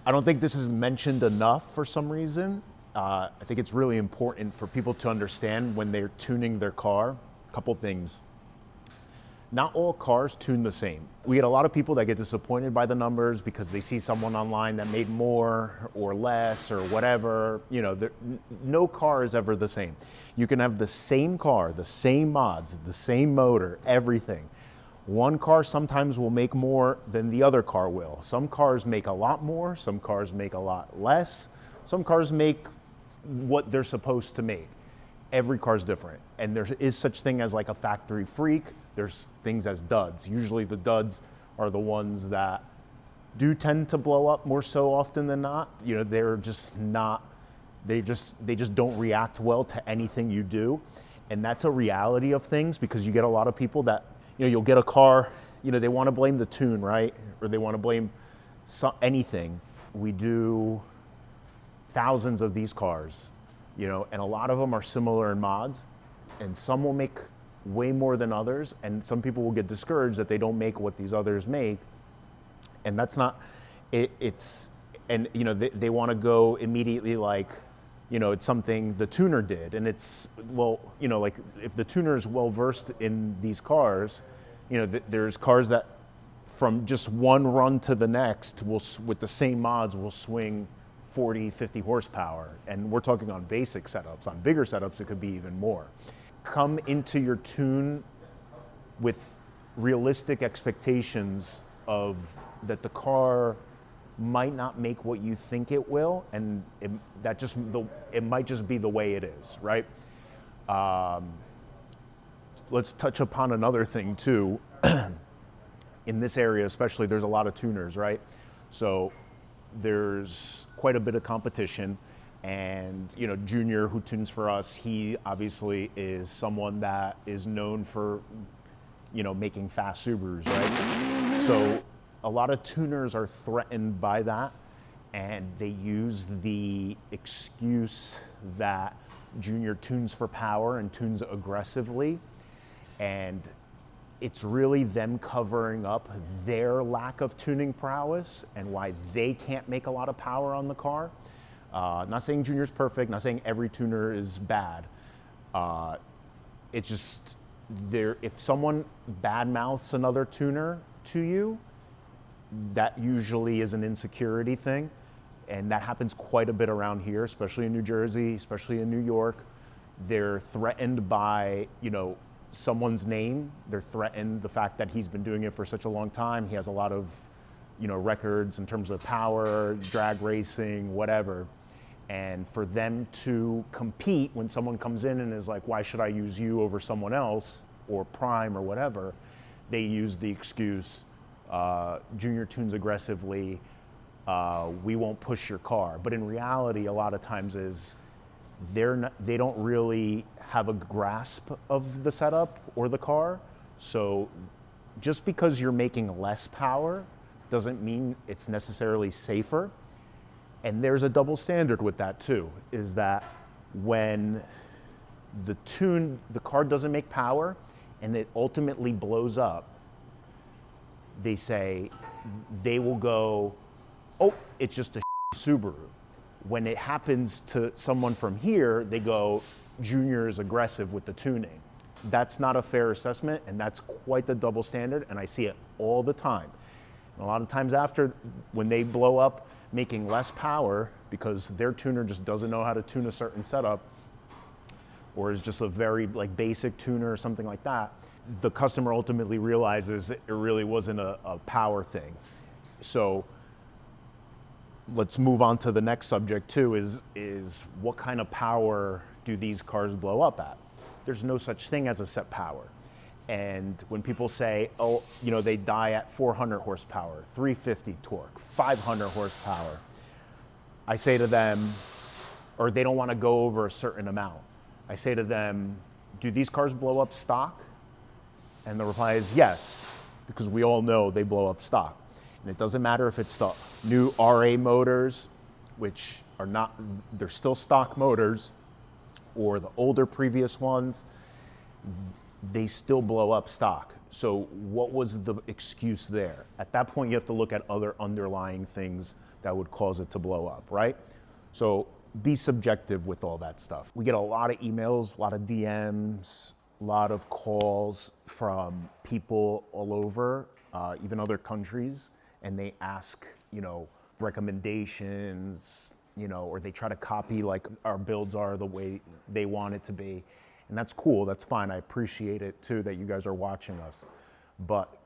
I don't think this is mentioned enough for some reason. I think it's really important for people to understand when they're tuning their car. A couple things. Not all cars tune the same. We get a lot of people that get disappointed by the numbers because they see someone online that made more or less or whatever. You know, no car is ever the same. You can have the same car, the same mods, the same motor, everything. One car sometimes will make more than the other car will. Some cars make a lot more, some cars make a lot less, some cars make what they're supposed to make. Every car's different, and there is such thing as like a factory freak. There's things as duds. Usually the duds are the ones that do tend to blow up more so often than not. You know, they're just not, they just don't react well to anything you do. And that's a reality of things, because you get a lot of people that, you know, you'll get a car, you know, they want to blame the tune, right? Or they want to blame anything. We do thousands of these cars, you know, and a lot of them are similar in mods, and some will make way more than others, and some people will get discouraged that they don't make what these others make, and that's not and you know, they want to go immediately like, you know, it's something the tuner did, and it's, well, you know, like if the tuner is well versed in these cars, you know, there's cars that from just one run to the next will, with the same mods, will swing 40, 50 horsepower, and we're talking on basic setups. On bigger setups, it could be even more. Come into your tune with realistic expectations of that the car might not make what you think it will, and it might just be the way it is, right? Let's touch upon another thing too. In this area especially, there's a lot of tuners, right? So there's quite a bit of competition. And, you know, Junior, who tunes for us, he obviously is someone that is known for, you know, making fast Subarus, right? So a lot of tuners are threatened by that, and they use the excuse that Junior tunes for power and tunes aggressively, and it's really them covering up their lack of tuning prowess and why they can't make a lot of power on the car. Not saying Junior's perfect, not saying every tuner is bad. It's just, if someone badmouths another tuner to you, that usually is an insecurity thing. And that happens quite a bit around here, especially in New Jersey, especially in New York. They're threatened by, you know, someone's name. They're threatened the fact that he's been doing it for such a long time. He has a lot of, you know, records in terms of power, drag racing, whatever. And for them to compete when someone comes in and is like, why should I use you over someone else, or Prime or whatever, they use the excuse, Junior tunes aggressively, we won't push your car. But in reality, a lot of times is they don't really have a grasp of the setup or the car. So just because you're making less power doesn't mean it's necessarily safer. And there's a double standard with that too, is that when the car doesn't make power and it ultimately blows up, they will go, oh, it's just a Subaru. When it happens to someone from here, they go, Junior is aggressive with the tuning. That's not a fair assessment, and that's quite the double standard, and I see it all the time. And a lot of times after, when they blow up, making less power because their tuner just doesn't know how to tune a certain setup, or is just a very like basic tuner or something like that, the customer ultimately realizes it really wasn't a power thing. So let's move on to the next subject too, is what kind of power do these cars blow up at? There's no such thing as a set power. And when people say, oh, you know, they die at 400 horsepower, 350 torque, 500 horsepower, I say to them, or they don't want to go over a certain amount, I say to them, do these cars blow up stock? And the reply is yes, because we all know they blow up stock. And it doesn't matter if it's the new RA motors, which are not, they're still stock motors, or the older previous ones, they still blow up stock. So what was the excuse there? At that point, you have to look at other underlying things that would cause it to blow up, right? So be subjective with all that stuff. We get a lot of emails, a lot of DMs, a lot of calls from people all over, even other countries, and they ask, recommendations, or they try to copy like our builds are the way they want it to be. And that's cool, that's fine. I appreciate it too that you guys are watching us. But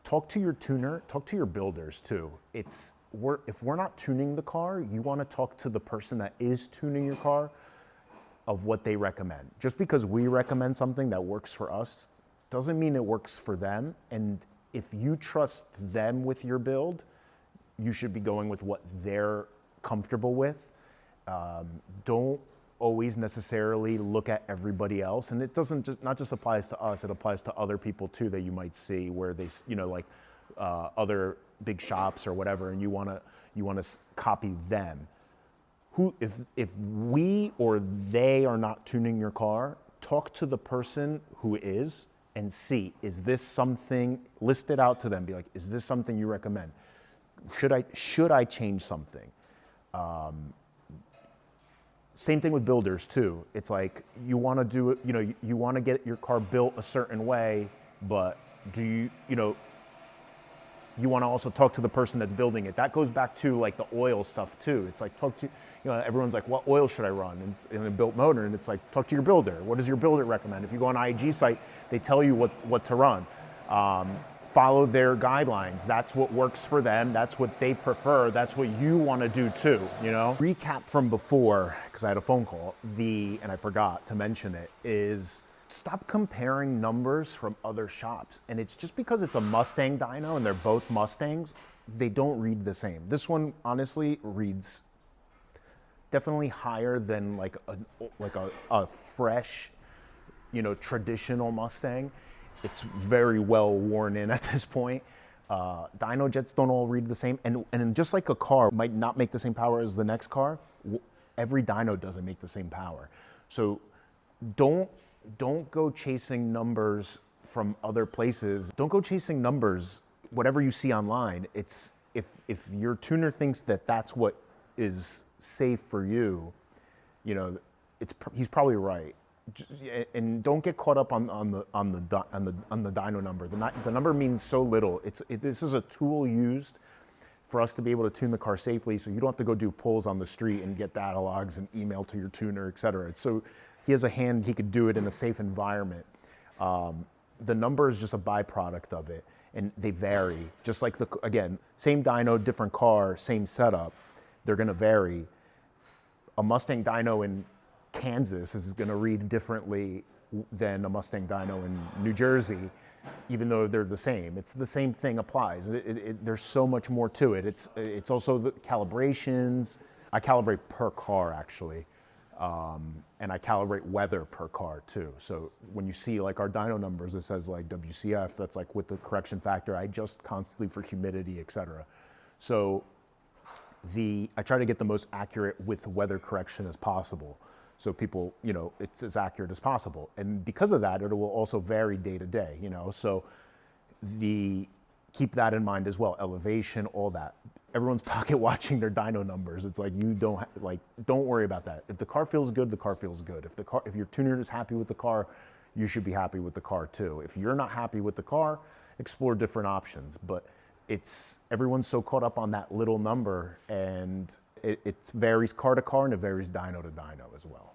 talk to your tuner, talk to your builders too. If we're not tuning the car, you want to talk to the person that is tuning your car of what they recommend. Just because we recommend something that works for us doesn't mean it works for them. And if you trust them with your build, you should be going with what they're comfortable with. Don't always necessarily look at everybody else, and it doesn't not just applies to us, it applies to other people too that you might see where they, like other big shops or whatever, and you want to copy them. If we or they are not tuning your car, talk to the person who is and see, is this something, list it out to them, be like, is this something you recommend? Should I change something? Same thing with builders too. It's like you want to do it, you want to get your car built a certain way, but do you want to also talk to the person that's building it. That goes back to like the oil stuff too. It's like talk to, everyone's like, what oil should I run? And it's in a built motor, and it's like, talk to your builder. What does your builder recommend? If you go on IG site, they tell you what to run. Follow their guidelines. That's what works for them. That's what they prefer. That's what you want to do too, Recap from before, because I had a phone call, and I forgot to mention it, is stop comparing numbers from other shops. And it's just because it's a Mustang dyno and they're both Mustangs, they don't read the same. This one honestly reads definitely higher than like a fresh, traditional Mustang. It's very well worn in at this point. Dyno jets don't all read the same. And just like a car might not make the same power as the next car, every dyno doesn't make the same power. So don't go chasing numbers from other places. Don't go chasing numbers, whatever you see online. It's if your tuner thinks that that's what is safe for you, he's probably right. And don't get caught up on the dyno number. The number means so little. This is a tool used for us to be able to tune the car safely, so you don't have to go do pulls on the street and get data logs and email to your tuner, et cetera. So he has a hand, he could do it in a safe environment. The number is just a byproduct of it, and they vary. Just like, again, same dyno, different car, same setup, they're gonna vary. A Mustang dyno in Kansas is gonna read differently than a Mustang dyno in New Jersey, even though they're the same. It's the same thing applies. There's so much more to it. It's also the calibrations. I calibrate per car actually. And I calibrate weather per car too. So when you see like our dyno numbers, it says like WCF, that's like with the correction factor. I adjust constantly for humidity, et cetera. So I try to get the most accurate with weather correction as possible. So people, it's as accurate as possible. And because of that, it will also vary day to day, So keep that in mind as well. Elevation, all that. Everyone's pocket watching their dyno numbers. It's like don't worry about that. If the car feels good, the car feels good. If your tuner is happy with the car, you should be happy with the car too. If you're not happy with the car, explore different options. But everyone's so caught up on that little number, and it varies car to car and it varies dyno to dyno as well.